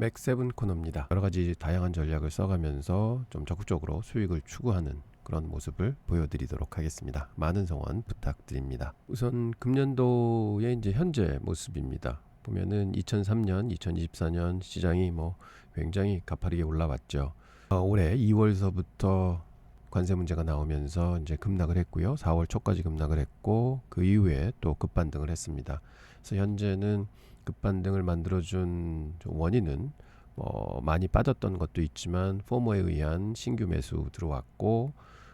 맥세븐 코너입니다. 여러 가지 다양한 전략을 써가면서 좀 적극적으로 수익을 추구하는 그런 모습을 보여드리도록 하겠습니다. 많은 성원 부탁드립니다. 우선 금년도의 이제 현재 모습입니다. 보면은 2003년, 2024년 시장이 굉장히 가파르게 올라왔죠. 올해 2월서부터 관세 문제가 나오면서 이제 급락을 했고요. 4월 초까지 급락을 했고 그 이후에 또 급반등을 했습니다. 그래서 현재는 급반등을 만들어준 원인은 많이 빠졌던 것도 있지만 포모에 의한 신규 매수 들어왔고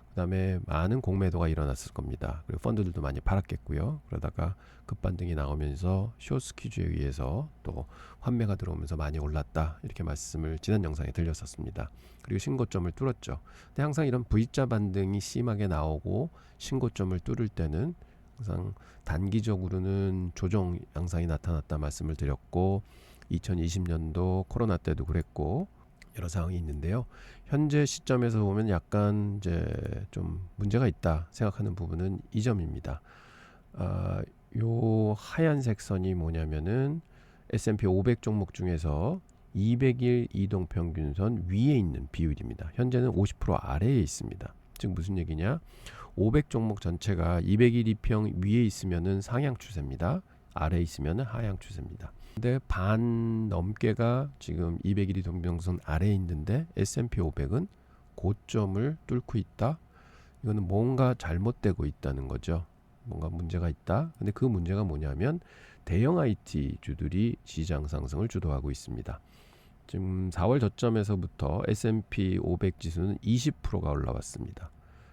그 다음에 많은 공매도가 일어났을 겁니다. 그리고 펀드들도 많이 팔았겠고요. 그러다가 급반등이 나오면서 숏스퀴즈에 의해서 또 환매가 들어오면서 많이 올랐다, 이렇게 말씀을 지난 영상에 드렸었습니다. 그리고 신고점을 뚫었죠. 근데 항상 이런 V자 반등이 심하게 나오고 신고점을 뚫을 때는 항상 단기적으로는 조정 양상이 나타났다 말씀을 드렸고 2020년도 코로나 때도 그랬고 여러 상황이 있는데요. 현재 시점에서 보면 약간 이제 좀 문제가 있다 생각하는 부분은 이 점입니다. 요 하얀색 선이 뭐냐면은 S&P 500 종목 중에서 200일 이동평균선 위에 있는 비율입니다. 현재는 50% 아래에 있습니다. 즉 무슨 얘기냐? 500 종목 전체가 200일 이평 위에 있으면은 상향 추세입니다. 아래에 있으면은 하향 추세입니다. 근데 반 넘게가 지금 200일 이동평균선 아래에 있는데 S&P 500은 고점을 뚫고 있다. 이거는 뭔가 잘못되고 있다는 거죠. 뭔가 문제가 있다. 근데 그 문제가 뭐냐면 대형 IT 주들이 시장 상승을 주도하고 있습니다. 지금 4월 저점에서부터 S&P 500 지수는 20%가 올라왔습니다.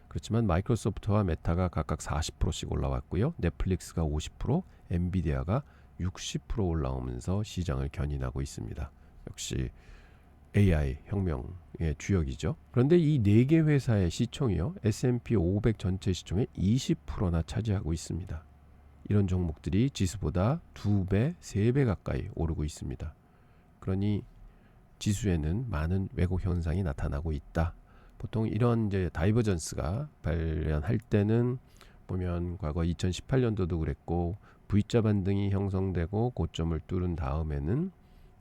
그렇지만 마이크로소프트와 메타가 각각 40%씩 올라왔고요. 넷플릭스가 50%, 엔비디아가 60% 올라오면서 시장을 견인하고 있습니다. 역시 AI 혁명의 주역이죠. 그런데 이 4개 회사의 시총이요, S&P 500 전체 시총의 20%나 차지하고 있습니다. 이런 종목들이 지수보다 2배, 3배 가까이 오르고 있습니다. 그러니 지수에는 많은 왜곡 현상이 나타나고 있다. 보통 이런 이제 다이버전스가 발현할 때는 보면 과거 2018년도도 그랬고 V자 반등이 형성되고 고점을 뚫은 다음에는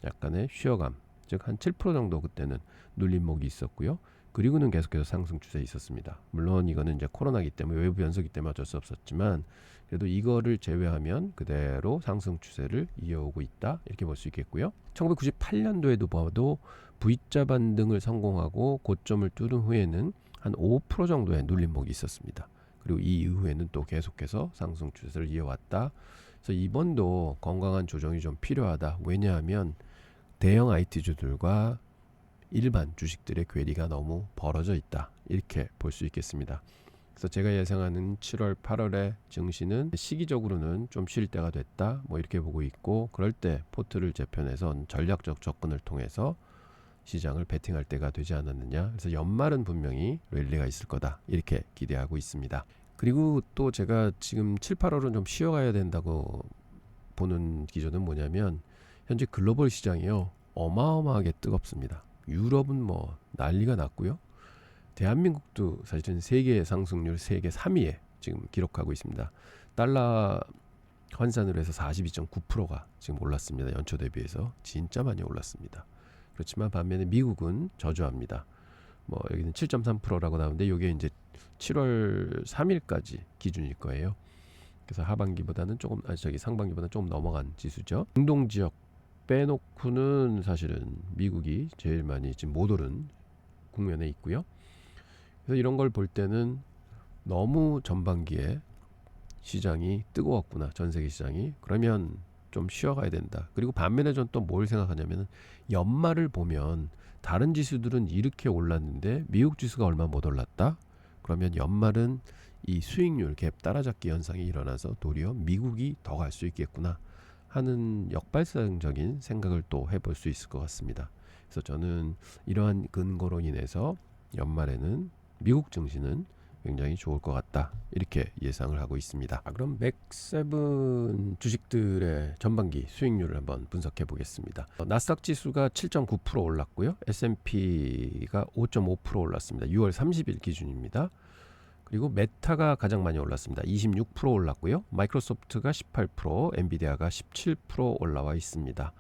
약간의 쉬어감, 즉 한 7% 정도 그때는 눌림목이 있었고요. 그리고는 계속해서 상승 추세에 있었습니다. 물론 이거는 이제 코로나기 때문에 외부 변수기 때문에 어쩔 수 없었지만 그래도 이거를 제외하면 그대로 상승 추세를 이어오고 있다, 이렇게 볼 수 있겠고요. 1998년도에도 봐도 V자 반등을 성공하고 고점을 뚫은 후에는 한 5% 정도의 눌림목이 있었습니다. 그리고 이 이후에는 또 계속해서 상승 추세를 이어왔다. 그래서 이번도 건강한 조정이 좀 필요하다. 왜냐하면 대형 IT주들과 일반 주식들의 괴리가 너무 벌어져 있다, 이렇게 볼 수 있겠습니다. 그래서 제가 예상하는 7월, 8월의 증시는 시기적으로는 좀 쉴 때가 됐다, 이렇게 보고 있고, 그럴 때 포트를 재편해서 전략적 접근을 통해서 시장을 베팅할 때가 되지 않았느냐. 그래서 연말은 분명히 랠리가 있을 거다, 이렇게 기대하고 있습니다. 그리고 또 제가 지금 7, 8월은 좀 쉬어가야 된다고 보는 기조는 뭐냐면 현재 글로벌 시장이요, 어마어마하게 뜨겁습니다. 유럽은 난리가 났고요. 대한민국도 사실은 세계 상승률 세계 3위에 지금 기록하고 있습니다. 달러 환산으로 해서 42.9%가 지금 올랐습니다. 연초 대비해서 진짜 많이 올랐습니다. 그렇지만 반면에 미국은 저조합니다. 여기는 7.3%라고 나오는데 이게 이제 7월 3일까지 기준일 거예요. 그래서 하반기보다는 상반기보다는 조금 넘어간 지수죠. 중동 지역 빼놓고는 사실은 미국이 제일 많이 지금 못 오른 국면에 있고요. 그래서 이런 걸 볼 때는 너무 전반기에 시장이 뜨거웠구나, 전 세계 시장이. 그러면 좀 쉬어가야 된다. 그리고 반면에 전 또 뭘 생각하냐면 연말을 보면 다른 지수들은 이렇게 올랐는데 미국 지수가 얼마 못 올랐다. 그러면 연말은 이 수익률 갭 따라잡기 현상이 일어나서 도리어 미국이 더 갈 수 있겠구나 하는 역발상적인 생각을 또 해볼 수 있을 것 같습니다. 그래서 저는 이러한 근거로 인해서 연말에는 미국 증시는 굉장히 좋을 것 같다, 이렇게 예상을 하고 있습니다. 그럼 맥세븐 주식들의 전반기 수익률을 한번 분석해 보겠습니다. 나스닥 지수가 7.9% 올랐고요. S&P가 5.5% 올랐습니다. 6월 30일 기준입니다. 그리고 메타가 가장 많이 올랐습니다. 26% 올랐고요. 마이크로소프트가 18%, 엔비디아가 17% 올라와 있습니다.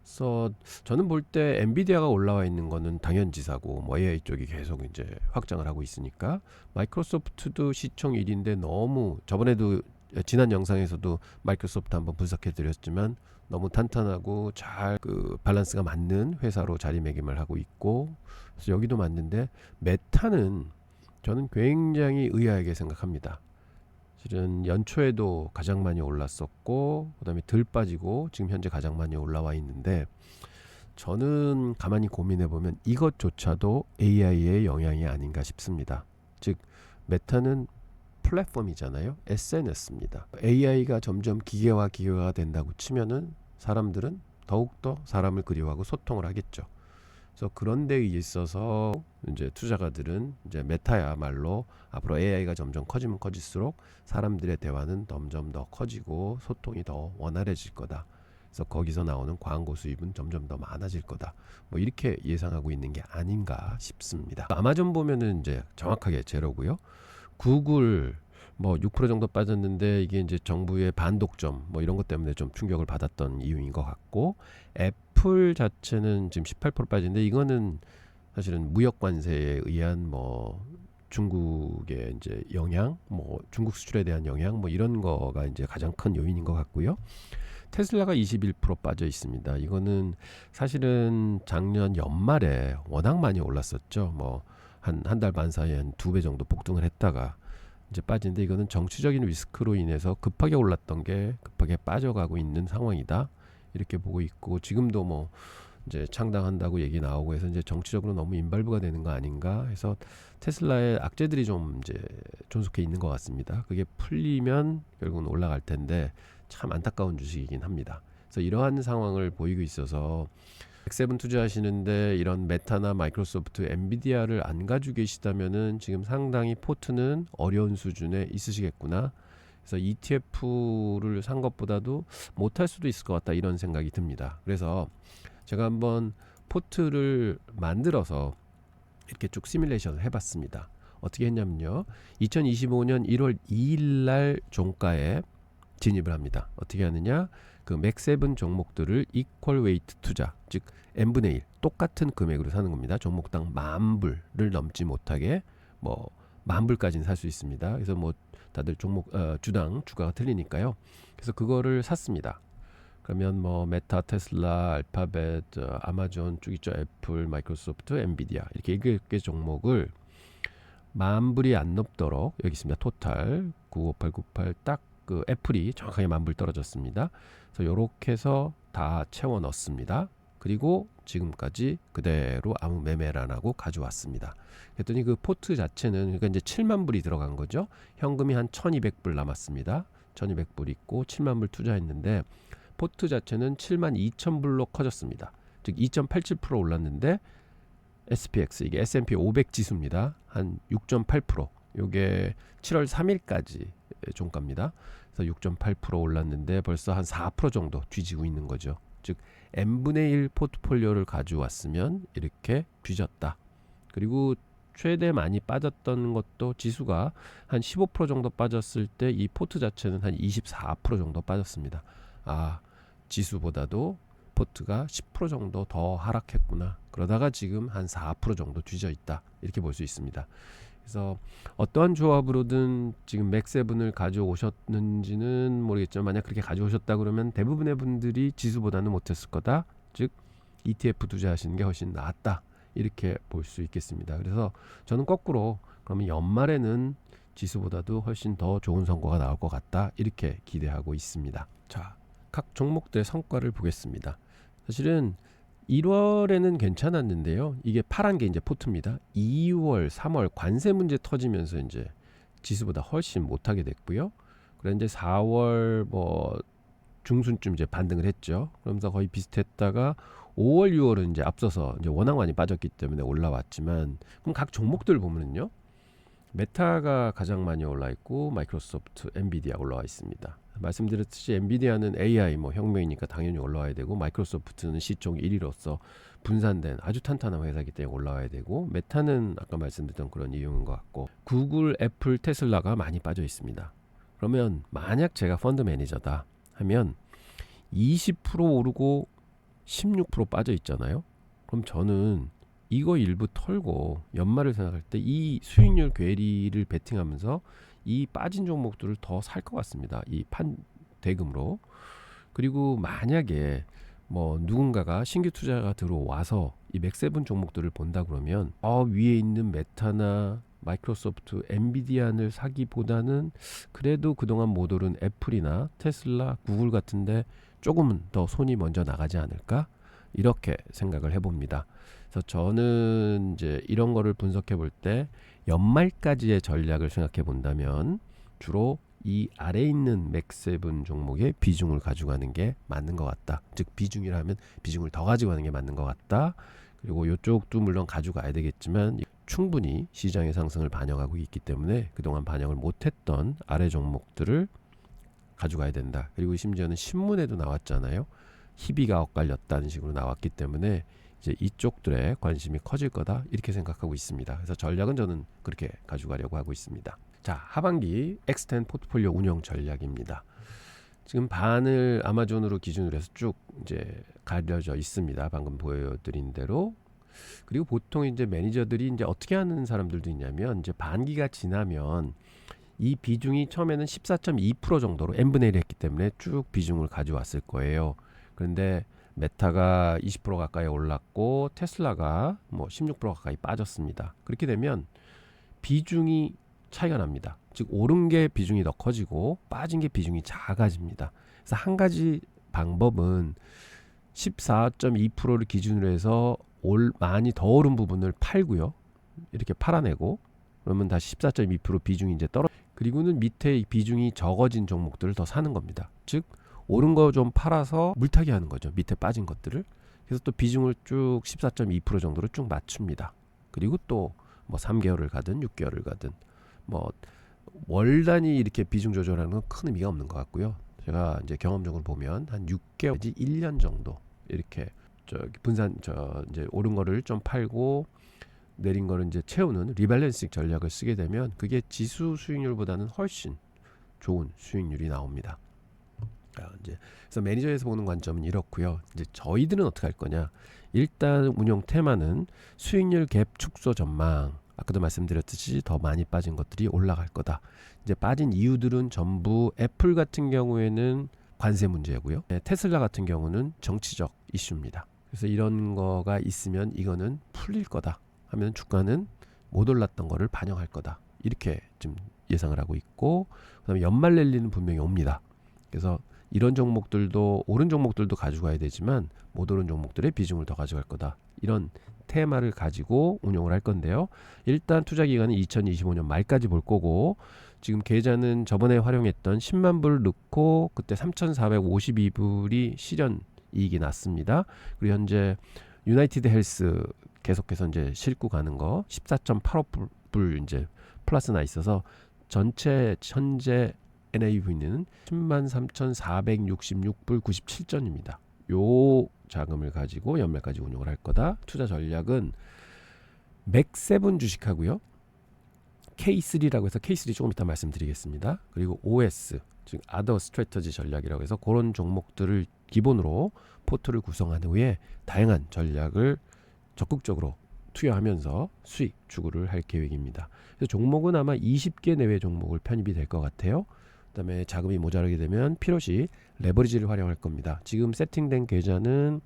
그래서 저는 볼 때 엔비디아가 올라와 있는 거는 당연지사고 뭐 AI 쪽이 계속 이제 확장을 하고 있으니까 마이크로소프트도 시총 1위인데 너무 저번에도 지난 영상에서도 마이크로소프트 한번 분석해 드렸지만 너무 탄탄하고 잘 그 밸런스가 맞는 회사로 자리매김을 하고 있고 그래서 여기도 맞는데 메타는 저는 굉장히 의아하게 생각합니다. 실은 연초에도 가장 많이 올랐었고 그다음에 덜 빠지고 지금 현재 가장 많이 올라와 있는데 저는 가만히 고민해 보면 이것조차도 AI의 영향이 아닌가 싶습니다. 즉 메타는 플랫폼이잖아요. SNS입니다. AI가 점점 기계화가 된다고 치면은 사람들은 더욱더 사람을 그리워하고 소통을 하겠죠. 그래서 그런 데에 있어서 이제 투자가들은 이제 메타야말로 앞으로 AI가 점점 커지면 커질수록 사람들의 대화는 점점 더 커지고 소통이 더 원활해질 거다. 그래서 거기서 나오는 광고 수입은 점점 더 많아질 거다. 뭐 이렇게 예상하고 있는 게 아닌가 싶습니다. 아마존 보면은 이제 정확하게 제로고요. 구글 뭐 6% 정도 빠졌는데 이게 이제 정부의 반독점 뭐 이런 것 때문에 좀 충격을 받았던 이유인 것 같고 애플 자체는 지금 18% 빠지는데 이거는 사실은 무역 관세에 의한 뭐 중국의 이제 영향, 뭐 중국 수출에 대한 영향 뭐 이런 거가 이제 가장 큰 요인인 것 같고요. 테슬라가 21% 빠져 있습니다. 이거는 사실은 작년 연말에 워낙 많이 올랐었죠. 뭐 한 달 반 사이에 한 2배 정도 폭등을 했다가 이제 빠지는데 이거는 정치적인 리스크로 인해서 급하게 올랐던 게 급하게 빠져가고 있는 상황이다. 이렇게 보고 있고 지금도 뭐 이제 창당한다고 얘기 나오고 해서 이제 정치적으로 너무 인발부가 되는 거 아닌가 해서 테슬라의 악재들이 좀 이제 존속해 있는 것 같습니다. 그게 풀리면 결국은 올라갈 텐데 참 안타까운 주식이긴 합니다. 그래서 이러한 상황을 보이고 있어서 엑세븐 투자하시는데 이런 메타나 마이크로소프트, 엔비디아를 안 가지고 계시다면은 지금 상당히 포트는 어려운 수준에 있으시겠구나. 그래서 ETF를 산 것보다도 못할 수도 있을 것 같다 이런 생각이 듭니다. 그래서 제가 한번 포트를 만들어서 이렇게 쭉 시뮬레이션을 해봤습니다. 어떻게 했냐면요. 2025년 1월 2일 날 종가에 진입을 합니다. 어떻게 하느냐? 그 맥세븐 종목들을 이퀄 웨이트 투자, 즉 n분의 1 똑같은 금액으로 사는 겁니다. 종목당 10,000불을 넘지 못하게 뭐 10,000불까지는 살 수 있습니다. 그래서 뭐 다들 종목 주당 주가가 틀리니까요. 그래서 그거를 샀습니다. 그러면 뭐 메타, 테슬라, 알파벳, 아마존 쭉 있죠. 애플, 마이크로소프트, 엔비디아 이렇게 7개 종목을 10,000불이 안 넘도록 여기 있습니다. 토탈 95898 딱 그 애플이 정확하게 10,000불 떨어졌습니다. 그래서 이렇게 해서 다 채워 넣습니다. 그리고 지금까지 그대로 아무 매매를 안 하고 가져왔습니다. 그랬더니 그 포트 자체는 그러니까 이제 70,000불이 들어간 거죠. 현금이 한 1,200불 남았습니다. 1,200불 있고 70,000불 투자했는데 포트 자체는 72,000불로 커졌습니다. 즉 2.87% 올랐는데 SPX 이게 S&P 500 지수입니다. 한 6.8%. 요게 7월 3일까지 종가입니다. 그래서 6.8% 올랐는데 벌써 한 4% 정도 뒤지고 있는 거죠. 즉 n분의 1 포트폴리오를 가져왔으면 이렇게 뒤졌다. 그리고 최대 많이 빠졌던 것도 지수가 한 15% 정도 빠졌을 때 이 포트 자체는 한 24% 정도 빠졌습니다. 아, 지수보다도 포트가 10% 정도 더 하락했구나. 그러다가 지금 한 4% 정도 뒤져 있다. 이렇게 볼 수 있습니다. 그래서 어떠한 조합으로든 지금 맥세븐을 가져오셨는지는 모르겠지만 만약 그렇게 가져오셨다 그러면 대부분의 분들이 지수보다는 못했을 거다. 즉 ETF 투자하시는 게 훨씬 낫다. 이렇게 볼 수 있겠습니다. 그래서 저는 거꾸로 그러면 연말에는 지수보다도 훨씬 더 좋은 성과가 나올 것 같다. 이렇게 기대하고 있습니다. 자, 각 종목들의 성과를 보겠습니다. 사실은 1월에는 괜찮았는데요. 이게 파란 게 이제 포트입니다. 2월, 3월 관세 문제 터지면서 이제 지수보다 훨씬 못하게 됐고요. 그래 이제 4월 뭐 중순쯤 이제 반등을 했죠. 그러면서 거의 비슷했다가 5월, 6월은 이제 앞서서 이제 워낙 많이 빠졌기 때문에 올라왔지만 그럼 각 종목들 보면은요. 메타가 가장 많이 올라 있고 마이크로소프트, 엔비디아 올라와 있습니다. 말씀드렸듯이 엔비디아는 AI 뭐 혁명이니까 당연히 올라와야 되고 마이크로소프트는 시총 1위로서 분산된 아주 탄탄한 회사이기 때문에 올라와야 되고 메타는 아까 말씀드렸던 그런 이유인 것 같고 구글, 애플, 테슬라가 많이 빠져 있습니다. 그러면 만약 제가 펀드 매니저다 하면 20% 오르고 16% 빠져 있잖아요. 그럼 저는 이거 일부 털고 연말을 생각할 때 이 수익률 괴리를 베팅하면서 이 빠진 종목들을 더 살 것 같습니다. 이 판 대금으로. 그리고 만약에 뭐 누군가가 신규 투자가 들어와서 이 맥세븐 종목들을 본다 그러면 위에 있는 메타나 마이크로소프트, 엔비디아를 사기보다는 그래도 그동안 못 오른 애플이나 테슬라, 구글 같은데 조금은 더 손이 먼저 나가지 않을까? 이렇게 생각을 해봅니다. 그래서 저는 이제 이런 거를 분석해 볼 때 연말까지의 전략을 생각해 본다면 주로 이 아래 있는 맥세븐 종목의 비중을 가져가는 게 맞는 것 같다. 즉 비중이라면 비중을 더 가져가는 게 맞는 것 같다. 그리고 이쪽도 물론 가져가야 되겠지만 충분히 시장의 상승을 반영하고 있기 때문에 그동안 반영을 못했던 아래 종목들을 가져가야 된다. 그리고 심지어는 신문에도 나왔잖아요. 희비가 엇갈렸다는 식으로 나왔기 때문에 이제 이쪽들의 관심이 커질 거다 이렇게 생각하고 있습니다. 그래서 전략은 저는 그렇게 가져가려고 하고 있습니다. 자, 하반기 엑스텐 포트폴리오 운영 전략입니다. 지금 반을 아마존으로 기준으로 해서 쭉 이제 가려져 있습니다. 방금 보여드린 대로. 그리고 보통 이제 매니저들이 이제 어떻게 하는 사람들도 있냐면 이제 반기가 지나면 이 비중이 처음에는 14.2% 정도로 n분의 1 했기 때문에 쭉 비중을 가져왔을 거예요. 그런데 메타가 20% 가까이 올랐고 테슬라가 뭐 16% 가까이 빠졌습니다. 그렇게 되면 비중이 차이가 납니다. 즉 오른 게 비중이 더 커지고 빠진 게 비중이 작아집니다. 그래서 한 가지 방법은 14.2%를 기준으로 해서 많이 더 오른 부분을 팔고요. 이렇게 팔아내고 그러면 다시 14.2% 비중이 이제 떨어. 그리고는 밑에 비중이 적어진 종목들을 더 사는 겁니다. 즉 오른 거 좀 팔아서 물타기 하는 거죠. 밑에 빠진 것들을. 그래서 또 비중을 쭉 14.2% 정도로 쭉 맞춥니다. 그리고 또 뭐 3개월을 가든 6개월을 가든 뭐 월 단위 이렇게 비중 조절하는 건 큰 의미가 없는 것 같고요. 제가 이제 경험적으로 보면 한 6개월 내지 1년 정도 이렇게 이제 오른 거를 좀 팔고 내린 거를 이제 채우는 리밸런싱 전략을 쓰게 되면 그게 지수 수익률보다는 훨씬 좋은 수익률이 나옵니다. 이제 그래서 매니저에서 보는 관점은 이렇고요. 이제 저희들은 어떻게 할 거냐? 일단 운영 테마는 수익률 갭 축소 전망. 아까도 말씀드렸듯이 더 많이 빠진 것들이 올라갈 거다. 이제 빠진 이유들은 전부 애플 같은 경우에는 관세 문제고요. 테슬라 같은 경우는 정치적 이슈입니다. 그래서 이런 거가 있으면 이거는 풀릴 거다 하면 주가는 못 올랐던 거를 반영할 거다. 이렇게 좀 예상을 하고 있고 그다음에 연말 랠리는 분명히 옵니다. 그래서 이런 종목들도 오른 종목들도 가져가야 되지만 못 오른 종목들의 비중을 더 가져갈 거다. 이런 테마를 가지고 운용을 할 건데요. 일단 투자 기간은 2025년 말까지 볼 거고 지금 계좌는 저번에 활용했던 10만 불 넣고 그때 3,452불이 실현 이익이 났습니다. 그리고 현재 유나이티드 헬스 계속해서 이제 싣고 가는 거 14.85불 이제 플러스 나 있어서 전체 현재 NAV는 103,466불 97전입니다. 요 자금을 가지고 연말까지 운용을 할 거다. 투자 전략은 맥세븐 주식하고요. K3라고 해서 K3 조금 이따 말씀드리겠습니다. 그리고 OS 즉 Other Strategy 전략이라고 해서 그런 종목들을 기본으로 포트를 구성한 후에 다양한 전략을 적극적으로 투여하면서 수익 추구를 할 계획입니다. 그래서 종목은 아마 20개 내외 종목을 편입이 될 것 같아요. 그다음에 자금이 모자라게 되면 필요시 레버리지를 활용할 겁니다. 지금 세팅된 계좌는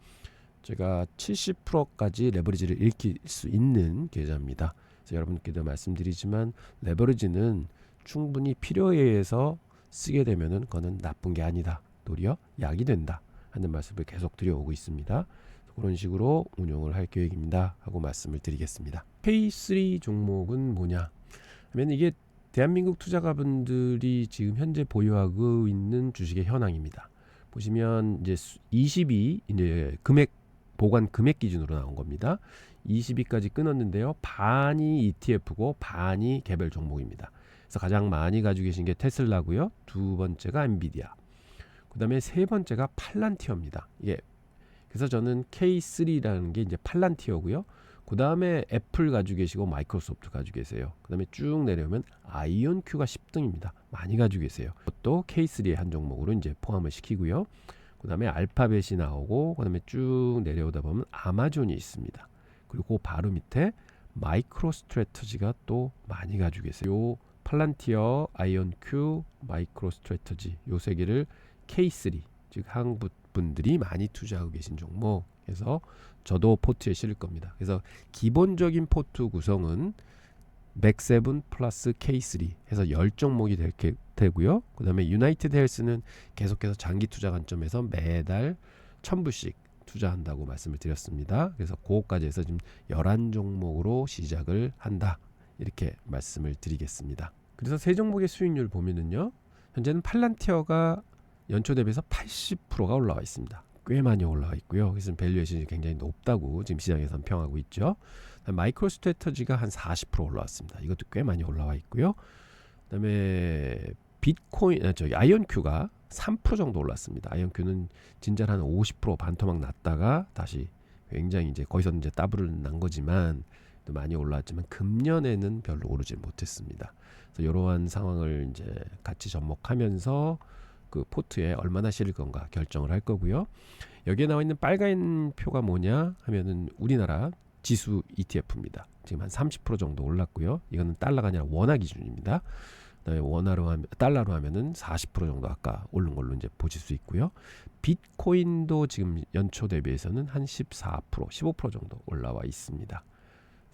제가 70%까지 레버리지를 일으킬 수 있는 계좌입니다. 그래서 여러분께도 말씀드리지만 레버리지는 충분히 필요에 의해서 쓰게 되면은 그거는 나쁜 게 아니다. 도리어 약이 된다 하는 말씀을 계속 드려오고 있습니다. 그런 식으로 운용을 할 계획입니다 하고 말씀을 드리겠습니다. K3 종목은 뭐냐 하면 이게 대한민국 투자가분들이 지금 현재 보유하고 있는 주식의 현황입니다. 보시면 이제 20이 이제 보관 금액 기준으로 나온 겁니다. 20위까지 끊었는데요. 반이 ETF고 반이 개별 종목입니다. 그래서 가장 많이 가지고 계신 게 테슬라고요. 두 번째가 엔비디아. 그다음에 세 번째가 팔란티어입니다. 이게 그래서 저는 K3라는 게 이제 팔란티어고요. 그 다음에 애플 가지고 계시고 마이크로소프트 가지고 계세요. 그 다음에 쭉 내려오면 아이온큐가 10등입니다. 많이 가지고 계세요. 또 K3의 한 종목으로 이제 포함을 시키고요. 그 다음에 알파벳이 나오고 그 다음에 쭉 내려오다 보면 아마존이 있습니다. 그리고 바로 밑에 마이크로 스트래터지가 또 많이 가지고 계세요. 요 팔란티어, 아이온큐, 마이크로 스트래터지 요 세 개를 K3 즉 한국 분들이 많이 투자하고 계신 종목. 그래서 저도 포트에 실을 겁니다. 그래서 기본적인 포트 구성은 맥7 플러스 K3 해서 10종목이 되고요. 그 다음에 유나이티드 헬스는 계속해서 장기 투자 관점에서 매달 1000불씩 투자한다고 말씀을 드렸습니다. 그래서 그거까지 해서 지금 11종목으로 시작을 한다. 이렇게 말씀을 드리겠습니다. 그래서 세 종목의 수익률 보면은요. 현재는 팔란티어가 연초 대비해서 80%가 올라와 있습니다. 꽤 많이 올라와 있고요. 그래서 밸류에이션이 굉장히 높다고 지금 시장에서 평하고 있죠. 마이크로 스트래터지가 한 40% 올라왔습니다. 이것도 꽤 많이 올라와 있고요. 그다음에 비트코인, 아이온큐가 3% 정도 올랐습니다. 아이온큐는 진짜 한 50% 반토막 났다가 다시 굉장히 이제 거기서 이제 더블을 난 거지만 또 많이 올라왔지만 금년에는 별로 오르지 못했습니다. 그래서 이러한 상황을 이제 같이 접목하면서 그 포트에 얼마나 실을 건가 결정을 할 거고요. 여기에 나와 있는 빨간 표가 뭐냐 하면은 우리나라 지수 ETF입니다. 지금 한 30% 정도 올랐고요. 이거는 달러가 아니라 원화 기준입니다. 그다음에 달러로 하면은 40% 정도 아까 오른 걸로 이제 보실 수 있고요. 비트코인도 지금 연초 대비해서는 한 14%, 15% 정도 올라와 있습니다.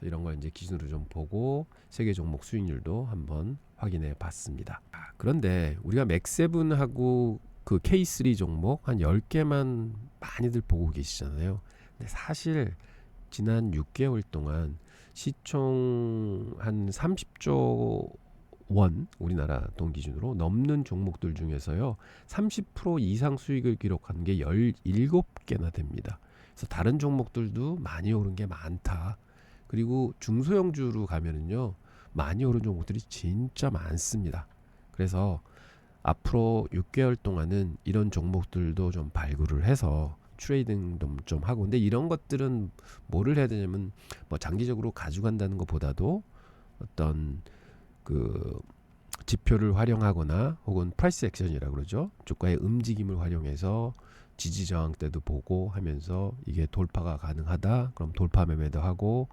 이런 걸 이제 기준으로 좀 보고 세계 종목 수익률도 한번 확인해 봤습니다. 그런데 우리가 맥7하고 그 K3 종목 한 10개만 많이들 보고 계시잖아요. 근데 사실 지난 6개월 동안 시총 한 30조 원 우리나라 돈 기준으로 넘는 종목들 중에서요 30% 이상 수익을 기록한 게 17개나 됩니다. 그래서 다른 종목들도 많이 오른 게 많다. 그리고 중소형주로 가면은요 많이 오른 종목들이 진짜 많습니다. 그래서 앞으로 6개월 동안은 이런 종목들도 좀 발굴을 해서 트레이딩도 좀 하고, 근데 이런 것들은 뭐를 해야 되냐면 뭐 장기적으로 가져간다는 것보다도 어떤 그 지표를 활용하거나 혹은 프라이스 액션이라고 그러죠. 주가의 움직임을 활용해서 지지 저항 때도 보고 하면서 이게 돌파가 가능하다. 그럼 돌파 매매도 하고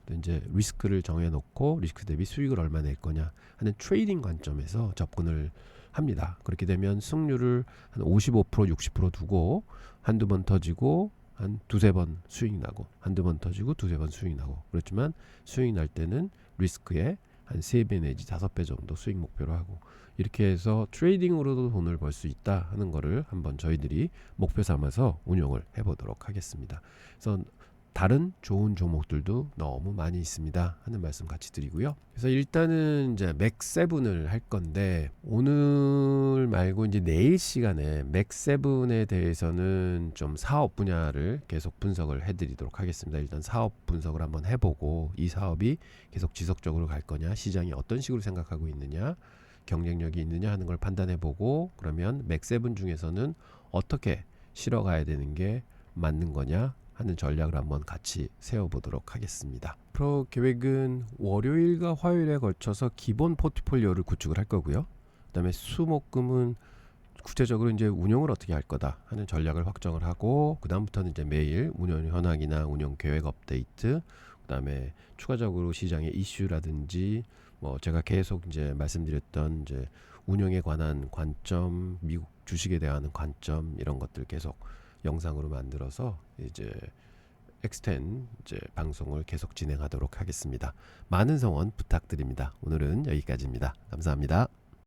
또 이제 리스크를 정해놓고 리스크 대비 수익을 얼마 낼 거냐 하는 트레이딩 관점에서 접근을 합니다. 그렇게 되면 승률을 한 55%, 60% 두고 한두 번 터지고 한 두세 번 수익 나고 한두 번 터지고 두세 번 수익 나고 그렇지만 수익 날 때는 리스크에 한 3배 내지 5배 정도 수익 목표로 하고 이렇게 해서 트레이딩으로도 돈을 벌 수 있다 하는 거를 한번 저희들이 목표 삼아서 운용을 해보도록 하겠습니다. 그래서 다른 좋은 종목들도 너무 많이 있습니다 하는 말씀 같이 드리고요. 그래서 일단은 이제 맥7을 할 건데 오늘 말고 이제 내일 시간에 맥7에 대해서는 좀 사업 분야를 계속 분석을 해드리도록 하겠습니다. 일단 사업 분석을 한번 해보고 이 사업이 계속 지속적으로 갈 거냐, 시장이 어떤 식으로 생각하고 있느냐, 경쟁력이 있느냐 하는 걸 판단해보고 그러면 맥7 중에서는 어떻게 실어가야 되는 게 맞는 거냐 하는 전략을 한번 같이 세워보도록 하겠습니다. 앞으로 계획은 월요일과 화요일에 걸쳐서 기본 포트폴리오를 구축을 할 거고요. 그 다음에 수목금은 구체적으로 이제 운영을 어떻게 할 거다 하는 전략을 확정을 하고 그 다음부터는 이제 매일 운영 현황이나 운영 계획 업데이트, 그 다음에 추가적으로 시장의 이슈라든지 뭐 제가 계속 이제 말씀드렸던 이제 운영에 관한 관점, 미국 주식에 대한 관점 이런 것들 계속 영상으로 만들어서 이제 엑스텐 이제 방송을 계속 진행하도록 하겠습니다. 많은 성원 부탁드립니다. 오늘은 여기까지입니다. 감사합니다.